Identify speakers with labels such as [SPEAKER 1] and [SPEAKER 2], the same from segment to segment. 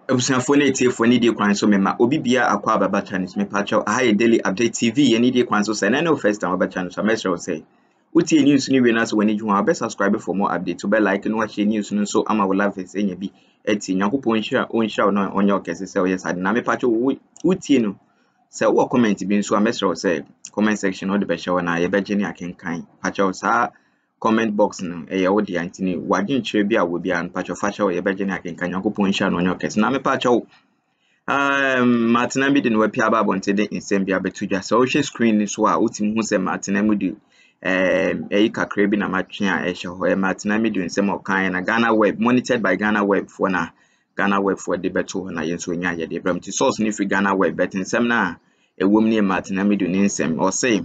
[SPEAKER 1] Ebusuafo na etie fo ni die kwan so mema obi bia akwa ababa channel me pacho aha daily update TV ye ni die kwan so say na no first time ababa channel so make sure say utie news ni we na so wani ju ha be subscribe for more updates to be like no share news no so ama we love face enya bi eti nyankopon hira no onye okese say yes ade na me pacho utie no say wo comment bi so make sure say comment section no de be share na ye be gene akenkan pacho sa comment box no ye wo de antini wadin kire bi a wo bia no pacho fa che ye be gene akenkan nyankopon hira no onye okese na me pacho Martinami didn't wear aba bonte de insem bia betudwa so hwe screen so a utim hu se Martinami du kakra bi na matwe a ehye ho Martinami du insem okan na Ghana Web monitored by Ghana Web for na Ghana Web for de beto na yenso nya ye de bram ti source ni free Ghana Web bet insem na ewom ni Martinami du insem or say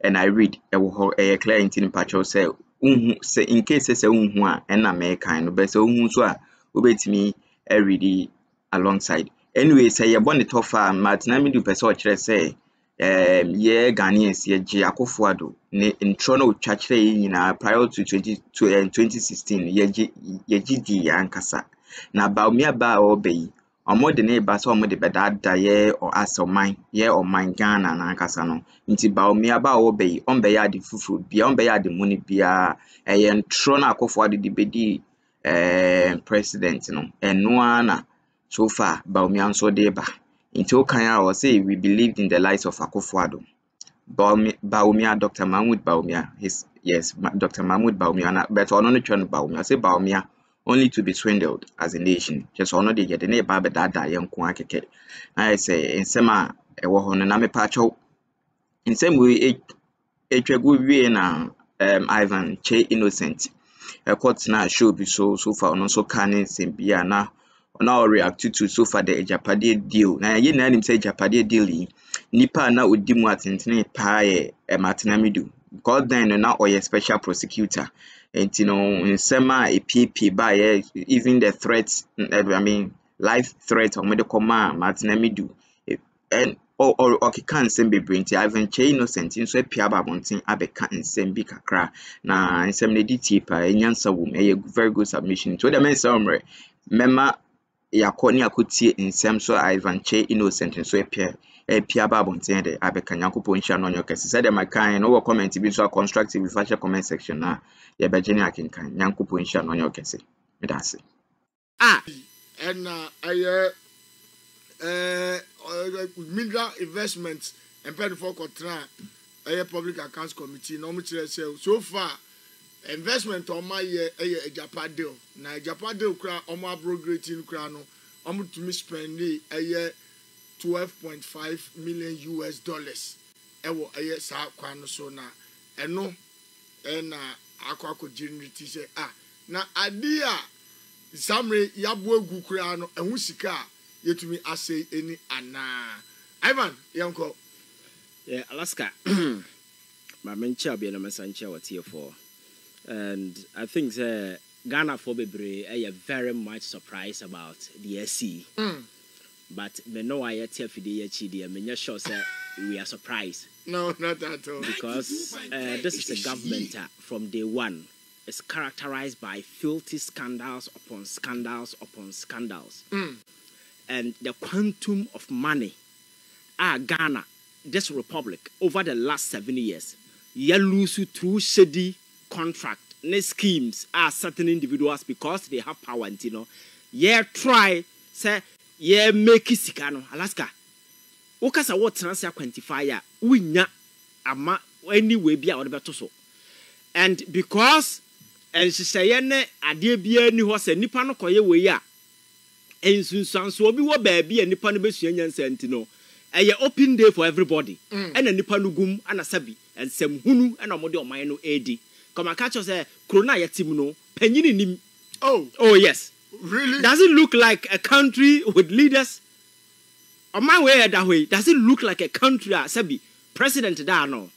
[SPEAKER 1] and I read ewo clear intin patcho say unhu say in case say unhu a na me kan no be say unhu so a obetimi read alongside. Anyway, say you born the tougher Martinami do person kire say ye Ghanaians ye G Akufo-Addo ne introno chachre nyina prior to 2016 ye GD ankasa na Bawumia ba obey omo de ne ba so omo de bedada ye or asoman ye or man Ghana na ankasa no nti Bawumia ba obey onbe ya de fufu bia onbe ya de money bia ye introno Akufo-Addo de bedi president no eno na so far Bawumia nso de ba into Okanya or say we believed in the lives of Akufo-Addo. Bawumia, Dr. Mahmoud Bawumia, Dr. Mahmoud Bawumia, but on the channel Bawumia, say Bawumia only to be swindled as a nation. Just on the get the neighbor that young Kwakeke. I say in Sema, a wohon and pacho. In same way, a good way now, Ivan Che innocent. A court now should be so far on also canning Simbia now. Now react to so far the Japade deal. Now ye na him say Japade deal nipa na odi mu atentene paaye Martinami do. Because then now or special prosecutor. And you know nsema a PP by even the threats life threat or medical man Martinami do. And or can send be brinty Ivan Che innocent in so pia babontin abeka nsem bi kakra na nsem ne di tipa enyansa wom a very good submission. To the men summary mema yakoni akutie nsem so Ivan Che innocent so pia babontin de abeka nyankopon hia no onyo kese said my kind no comment bi so constructive fashion comment section na ye be gene akenkan nyankopon hia no onyo kese medase
[SPEAKER 2] and mineral investments and paid for contra public accounts committee no much so far investment on my a Japan deal na Japan deal kra omo abrogating kra no omo to me spend a year $12.5 million ewo a year sa kwa no so na eno na akwa generate say na adia samre yabo egu kra no ehu sika yetumi asay any ana Ivan yanko
[SPEAKER 3] Alaska my mencha be na mesancha what here for. And I think Ghana for Bebre are very much surprised about the SC. But me know I tell for the HD and me sure say we are surprised.
[SPEAKER 2] No, not at all.
[SPEAKER 3] Because this is a government from day one. It's characterized by filthy scandals upon scandals upon scandals. And the quantum of money Ghana, this republic, over the last 7 years, you lose through shady contract ne schemes are certain individuals because they have power and you know try say make sikano Alaska okasa what transfer quantify winya ama anyway bia o beto so and because and she say ne ade bia ni ho se nipa no koye we ya ensunsanso obi wo ba bia nipa no besua nyansa ntino open day for everybody and nipa no gum ana sabi and sem hunu and omode oman no edi. Come and catch us Corona Yetimuno, Penini Nim. Oh, yes.
[SPEAKER 2] Really?
[SPEAKER 3] Does it look like a country with leaders? On my way that way, does it look like a country Sabi president no?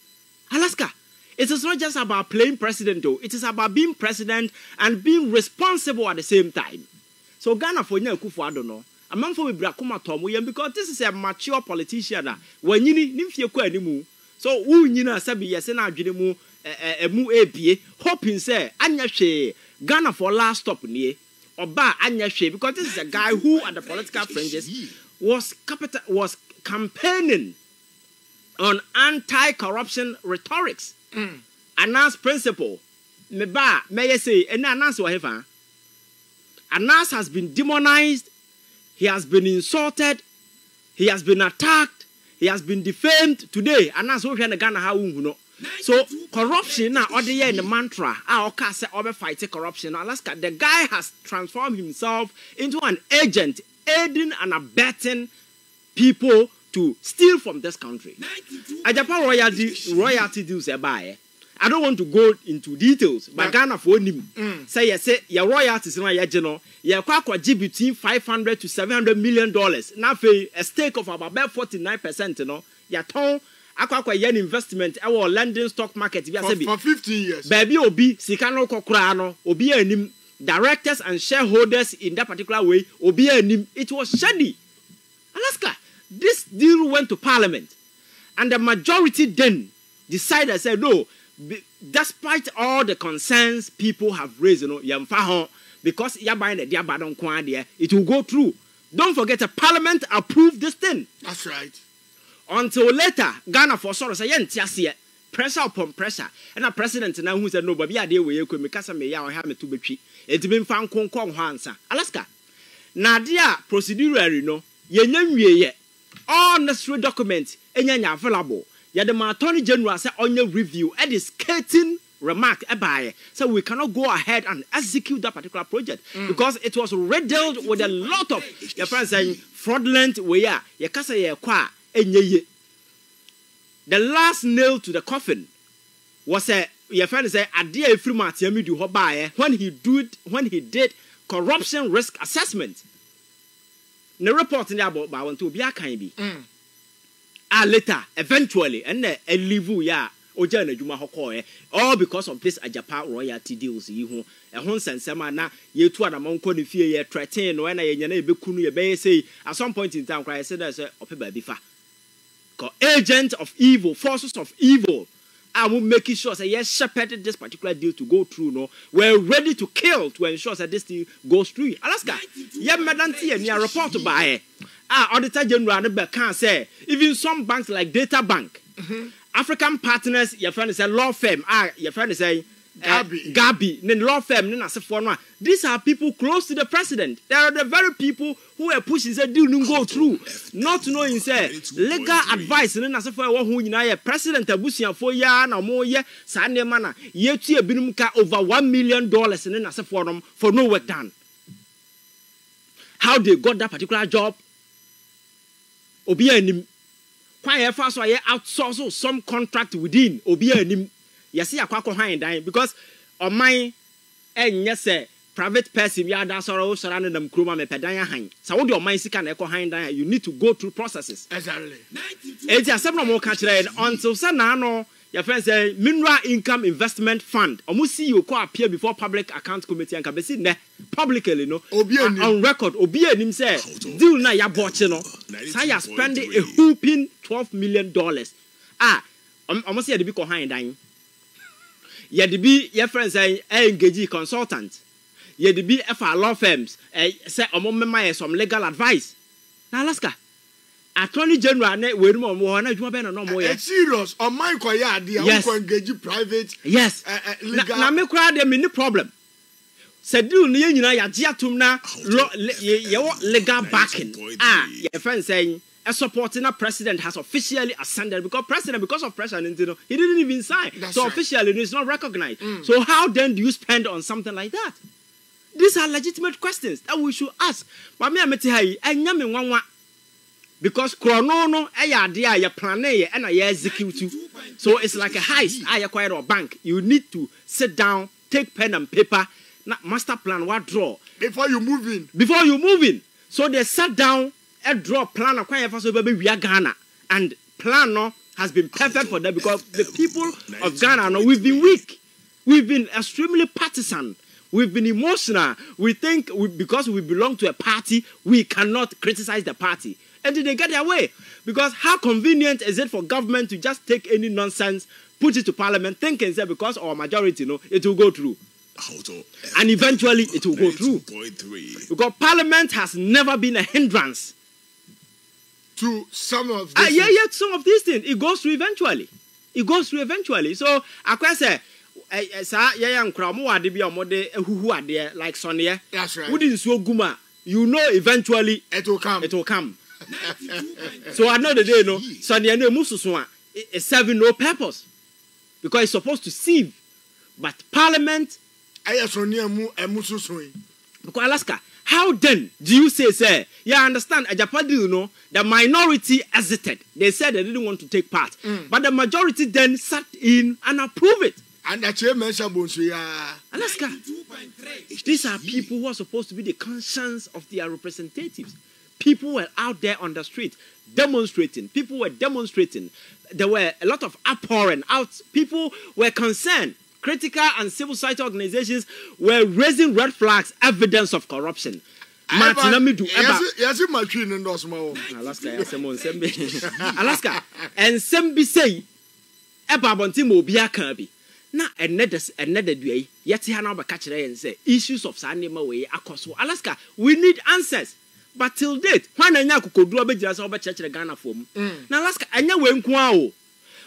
[SPEAKER 3] Alaska. It is not just about playing president though, it is about being president and being responsible at the same time. So Ghana for Akufo-Addo no. A man for Brakuma Tomu because this is a mature politician when you nimfie kwa animu. So unyina Sabi yes na adwene mu mu hoping say anya hwe Ghana for last stop nie Oba Anyashe, because this is a guy who at the political fringes was campaigning on anti-corruption rhetorics. Anas principle. Meba, may I say, and Anas whatever. Anas has been demonized, he has been insulted, he has been attacked, he has been defamed today. Anas will Ghana how no. So corruption now or the in the mantra okay say over fight corruption. Alaska, the guy has transformed himself into an agent aiding and abetting people to steal from this country. Japan royalty deals buy. I don't want to go into details, but Ghana for him say your royalties na your general your kwakwa between $500 to $700 million. Now a stake of about 49%, you know. Your town Akwakwa yen investment our London stock market
[SPEAKER 2] for 15 years.
[SPEAKER 3] Baby obi sikano kokrano obi anim directors and shareholders in that particular way obi anim. It was shady. Alaska, this deal went to parliament and the majority then decided, said no, despite all the concerns people have raised, you know, because you're buying the diabadon kwan, it will go through. Don't forget the parliament approved this thing.
[SPEAKER 2] That's right.
[SPEAKER 3] Until later, Ghana for sort of say, pressure upon pressure. And a president now who said, no, but yeah, they will make us a mayor or have me to be cheap. It's been found Kong Hansa. Alaska. Nadia procedurally, no, ye all necessary documents, and you're available. Yet the Attorney General said on your review, and is skating remark about so we cannot go ahead and execute that particular project because it was riddled with a lot of your friends saying fraudulent way. You can't say the last nail to the coffin was your friend say Addo free Amidu when he did corruption risk assessment. The report in about Bawumia to be a kind be. Later, eventually, and a livu ya ojana juma hokoe all because of this Ajapa royalty deals. You a honsen semana ye two and among conifia ye threaten when I be kunu ye bay say at some point in time, I said as a bifa. Agent of evil, forces of evil. I will make sure that yes, shepherded this particular deal to go through. No, we're ready to kill to ensure that this deal goes through. Alaska, yeah, Madam T, and your report by Auditor General can't say even some banks like Data Bank, African partners, your friend is a law firm. Your friend is a Gabi, then law firm. These are people close to the president. They are the very people who are pushing the deal to go through, not knowing say legal advice. Then as for who you president Abusia for ya na more ye Sunday mana ye to binumka over $1 million and then as for no work done. How they got that particular job? Obi anim. Why first why outsource some contract within Obi anim. Yes, I quite because on my yes, private person, yeah, that's all surrounding them, Kruma, me pedaya hang. So, what your mind can echo hind, you need to go through processes. Exactly. It's a several more country until Sanano, your friends say, Mineral Income Investment Fund. Almost see you co appear before Public Account Committee and can be seen there publicly, no, on record. Obi and him say, do na ya botchino. So, you are spending a whooping $12 million. Almost see the big behind dying. Ye de be your friends say engage consultant. Ye de be FR law firms say omomema some legal advice. Na Alaska Attorney General ne we mo na adwuma be no mo ye. It's
[SPEAKER 2] serious. On my kwaya dey we engage private.
[SPEAKER 3] Yes. Legal. Na me kura dey me ni problem. Say do no ye nyina ya je atom na ye legal backing. Your friends saying a supporting a president has officially ascended because of pressure, he didn't even sign. That's so right. Officially, it's not recognized. So how then do you spend on something like that? These are legitimate questions that we should ask. But me, because chrono, you plan and you execute. So it's like a heist. I acquired a bank. You need to sit down, take pen and paper, master plan, what draw
[SPEAKER 2] before you move in.
[SPEAKER 3] So they sat down. A draw plan of Ghana and plan has been perfect for them because the people of Ghana we've been weak, we've been extremely partisan, we've been emotional. We think because we belong to a party, we cannot criticize the party, and they get their way because how convenient is it for government to just take any nonsense, put it to parliament, thinking that because our majority it will go through. And eventually it will go through. Because Parliament has never been a hindrance
[SPEAKER 2] to some of these
[SPEAKER 3] some of these things. It goes through eventually. It goes through eventually. So I can say like Sonia.
[SPEAKER 2] That's right.
[SPEAKER 3] Wouldn't so guma. You know eventually
[SPEAKER 2] it will come.
[SPEAKER 3] It will come. So another day, no, Sonia no mususwa is serving no purpose. Because it's supposed to sieve. But Parliament
[SPEAKER 2] because
[SPEAKER 3] Alaska, how then do you say, yeah, I understand, you know, the minority hesitated. They said they didn't want to take part. But the majority then sat in and approved it.
[SPEAKER 2] And the chairman,
[SPEAKER 3] Alaska, these are people who are supposed to be the conscience of their representatives. People were out there on the street demonstrating. People were demonstrating. There were a lot of outpouring out. People were concerned. Critical and civil society organizations were raising red flags, evidence of corruption. Amidu, Alaska, and Sembi say, Eba Bontimo Bia Kirby. Na another day, yet Hanover catch and say, issues of Sanima way, Akoso, Alaska, we need answers. But till date, when I could do a bit just over church Ghana form. Now, Alaska, I know when Kwao.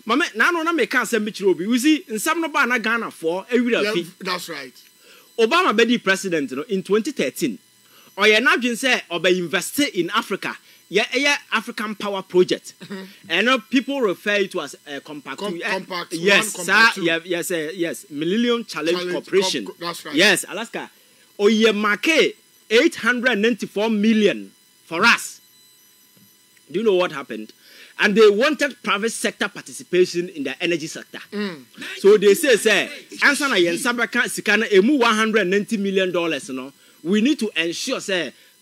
[SPEAKER 3] Mama, now no make us send me to be. We see in some no banana Ghana for every
[SPEAKER 2] That's right.
[SPEAKER 3] Obama be president in 2013. Or you're not just say or be invested in Africa. Yeah, African Power Project. And people refer it to as a compact. Yes, sir. Yes. Millennium Challenge Corporation.
[SPEAKER 2] That's right.
[SPEAKER 3] Yes, Alaska. Or you market 894 million for us. Do you know what happened? And they wanted private sector participation in the energy sector. So they say, answer na yen sabaka sikana emu $190 million. No, we need to ensure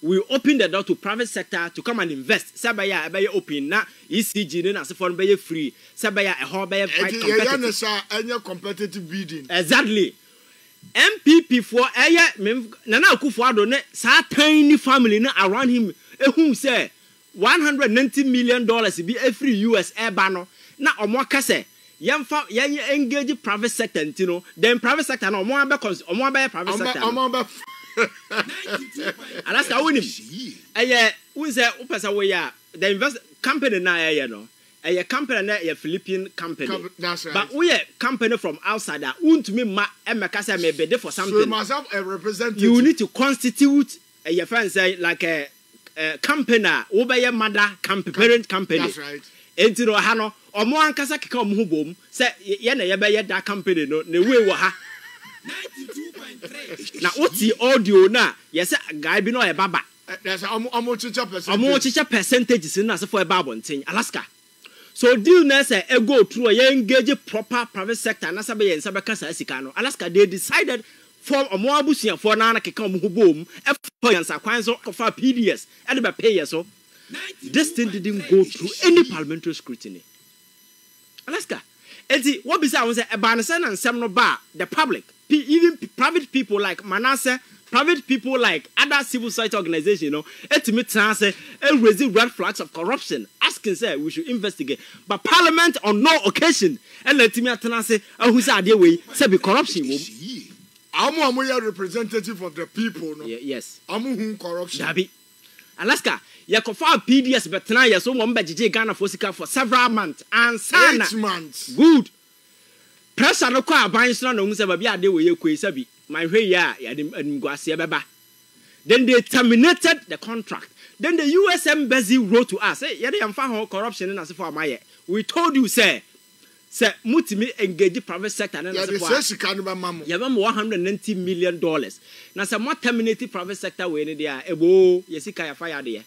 [SPEAKER 3] we open the door to private sector to come and invest. Sabaya abaya open na ECG na se for be free. Sabaya a whole be
[SPEAKER 2] competitive. Competitive bidding.
[SPEAKER 3] Exactly. MPP for Nana Akufo-Addo ne sa tiny family na around him. Ehum say $190 million be every US air banner. Na omwaka say yamfa engage private sector ntino. Then private sector na omwa be private sector. Alaska win him. We say upesa we ya the invest company na no. A company na a Philippine company.
[SPEAKER 2] That's right.
[SPEAKER 3] But we a company from outside that won't me emekasa me be there for something.
[SPEAKER 2] So you must have a representative.
[SPEAKER 3] You need to constitute your friend say like a company, obey mother company, parent company.
[SPEAKER 2] That's right.
[SPEAKER 3] Enti no ha no, omo ankasa keka omo hubom, say ye na ye be ye that company no, ne we wo ha. 92.3. Na oti audio na, ye say guy bi no e baba.
[SPEAKER 2] There's omo chicha percentage.
[SPEAKER 3] Omo chicha percentage na say for e baba ntin, Alaska. So deal na say e go through ye engage proper private sector na sabe ye nsa be kasa sika no. Alaska they decided for omo abusia for na keka omo hubom, e for yansa kwan so for PDS, e dey be pay so. This thing didn't go through any parliamentary scrutiny. Alaska. Enti what be say I was a banana and some no bar the public, even private people like Manasseh, private people like other civil society organizations, you know, ultimately say raising red flags of corruption, asking say we should investigate. But Parliament on no occasion and let me say who say idea way say be corruption.
[SPEAKER 2] I'm a representative of the people, no?
[SPEAKER 3] Yes.
[SPEAKER 2] I'm corruption.
[SPEAKER 3] Dabi. Alaska, you can file PDS, but now you're so one BG Ghana for several months and
[SPEAKER 2] 8 months.
[SPEAKER 3] Good. Pressure no kwa buying son on Sababi, they were your quasabi. My way, yeah, and Guasia Baba. Then they terminated the contract. Then the US Embassy wrote to us, yeah, they found corruption and as for my. We told you, say, Mutimi engage the private sector and as $190 million. Now, some more terminated private sector when they are ebo, Yesika fire there.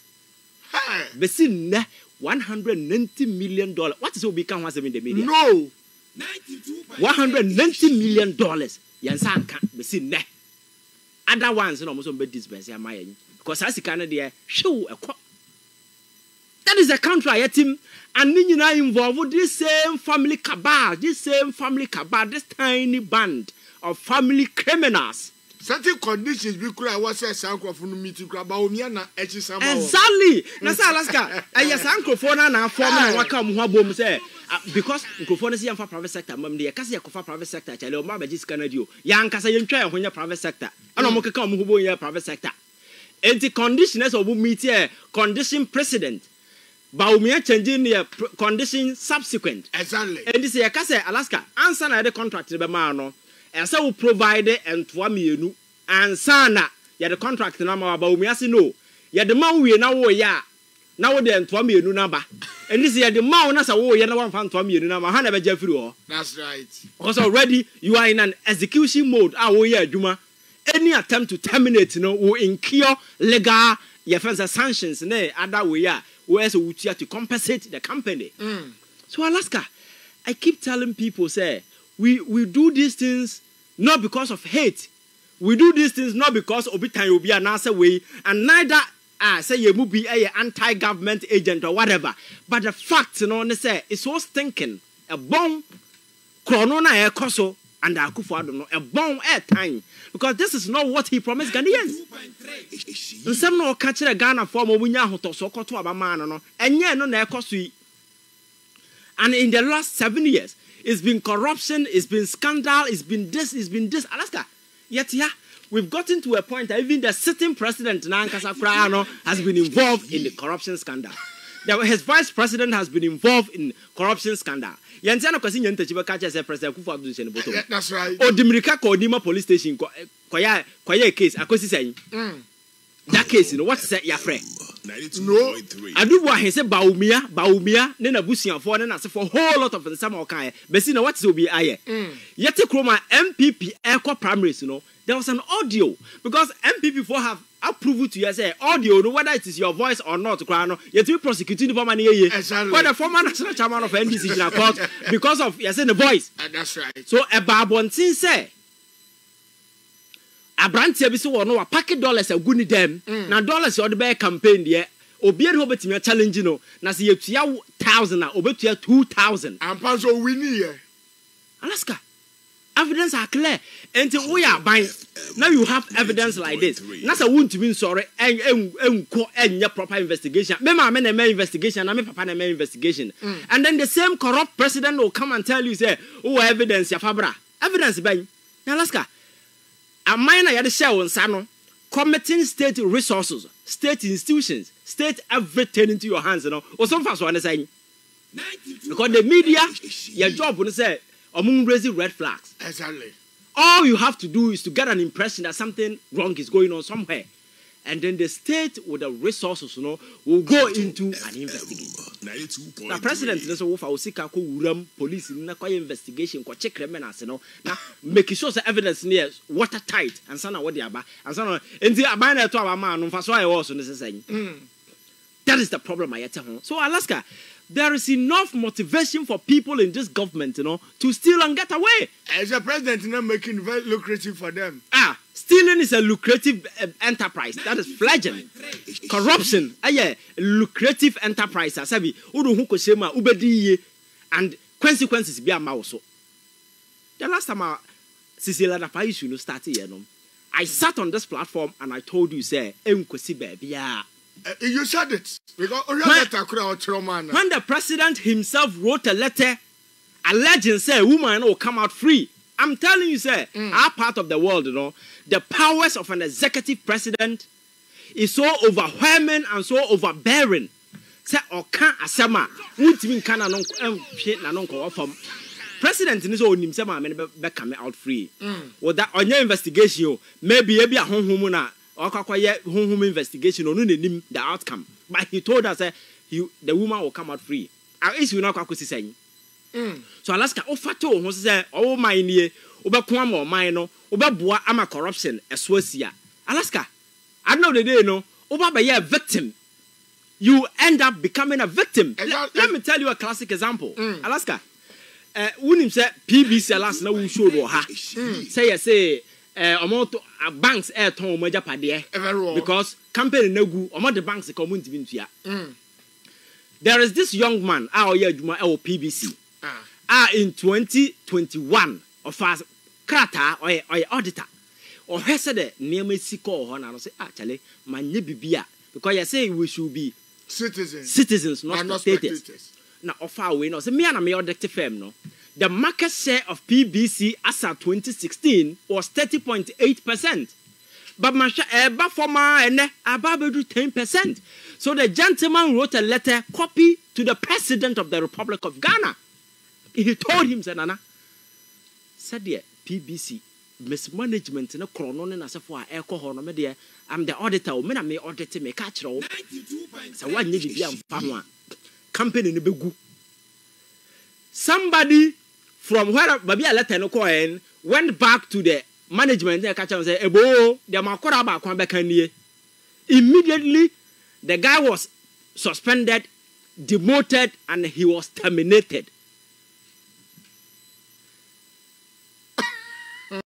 [SPEAKER 3] Besin $190 million. What is will become once in the media?
[SPEAKER 2] No.
[SPEAKER 3] $190 million. Yansanka, Besin ne. Other ones, no, almost be dispense, because as a Canada, show a quack. That is a country I him. And then you know involved with this same family cabal, this tiny band of family criminals.
[SPEAKER 2] certain conditions be kura was a sanko for no meeting kura Bawumia na echi sama.
[SPEAKER 3] Exactly. Na say Alaska, sanko for na form na waka mo ho abom say because microphone is for private sector mam de yakase yakofa private sector chale o ma ba jis Canada ya nkasa ye ntwa ho nya private sector ana mo keka mo ho bo ye private sector enti conditions of meeting condition precedent Bawumia changing the condition subsequent.
[SPEAKER 2] Exactly.
[SPEAKER 3] And this yakase Alaska answer na the contract be ma no e say we provide entwa mienu answer na ya the contract na ma Bawumia say no ya the man we na wo ya na wo de entwa mienu na ba and this ya the man na say wo ya na wan fa entwa mienu na ma ha na be jafiri ho.
[SPEAKER 2] That's right.
[SPEAKER 3] Because already you are in an execution mode wo ya adwuma. Any attempt to terminate will incur legal sanctions other way whereas we to compensate the company. So Alaska, I keep telling people say we do these things not because of hate. We do these things not because Obitan will be an answer way and neither say you will be a anti-government agent or whatever. But the fact they say it's so stinking a bomb chronona air coso and Akufo don't know a bomb air time because this is not what he promised Ghanaians. And some no catch a Ghana form of Winya Hoto Soko to Abamano no and yeah no na cost. And in the last 7 years, it's been corruption, it's been scandal, it's been this, Alaska. Yet yeah, we've gotten to a point that even the sitting president Nankasa Krano has been involved in the corruption scandal. His vice president has been involved in corruption scandal. That's right. O Dimirika Kodima police station kwaya case akosi saying. That case, what is that your friend? No. Addo he say Bawumia, then a busian for then for whole lot of the summer kind. But see what will be aye. Yet Akroma MPP Echo primaries, there was an audio because MPP4 have approved to you say audio, no whether it is your voice or not, yet we prosecuted the money here. But the former national chairman of NDC in a court because of the voice.
[SPEAKER 2] That's right.
[SPEAKER 3] So a Babontin say Abrantia biso wo no wa packet dollars aguni dem na dollars you the campaign there obi e obetimi challenge no na se yetua 1000 na obetua 2000
[SPEAKER 2] and pass o win here
[SPEAKER 3] Alaska evidence are clear until we are buying now you have evidence like this na say won't be sorry enko enye proper investigation me ma me na me investigation na me papa na me investigation and then the same corrupt president will come and tell you say oh evidence ya fabra evidence ben Alaska a minor yet share on Sano, committing state resources, state institutions, state everything into your hands, or some fast one saying. Because the media, your job when say among raising red flags.
[SPEAKER 2] Exactly.
[SPEAKER 3] All you have to do is to get an impression that something wrong is going on somewhere. And then the state with the resources, will go into an investigation. The president is also police in a investigation, check criminals, now making sure the evidence near watertight and son of what they are, and son of the abandon to our man, for so I also saying. That is the problem I tell him. So Alaska, there is enough motivation for people in this government, to steal and get away.
[SPEAKER 2] As a president, not making it very lucrative for them.
[SPEAKER 3] Stealing is a lucrative enterprise. That is flagrant. Corruption, lucrative enterprise. Asabi, udu huko shema ubedi and consequences be a mouse. The last time Cecilia Dapa issue started here, I sat on this platform and I told you, say,
[SPEAKER 2] you said it because when
[SPEAKER 3] the president himself wrote a letter alleging, say, woman will come out free. I'm telling you, sir, our part of the world, the powers of an executive president is so overwhelming and so overbearing. Say, oka asema, untimin kana non from president in his own himself, I mean, be coming out free. Well, that on your investigation, maybe a home home investigation or the outcome. But he told us that the woman will come out free. I is you not saying. So Alaska ofato ho say o man nie obekwa ma o man no obeboa ama corruption eswasia Alaska at the end of the day oba a victim you end up becoming a victim. Let me tell you a classic example. Alaska unim say PBC last na we show do ha say amount of banks ton moja pade because campaign na gu amount the banks community bintua there is this young man PBC in 2021 of us krata or auditor or he said that near me see call and I say actually my bibia because you say we should be citizens not spectators. Now offer away no say me and me objective firm no. The market share of PBC as at 2016 was 30.8%. But Masha Eba former and above 10%. So the gentleman wrote a letter copy to the president of the Republic of Ghana. He told him, Nana, said the PBC mismanagement in a chronon and as a for alcohol. I'm the auditor. I'm the auditor. Me catch roll. So what need to be a company in the big. Somebody from where Baby letter no coin went back to the management and catch and say, Ebo, the Makora back one back and immediately the guy was suspended, demoted, and he was terminated.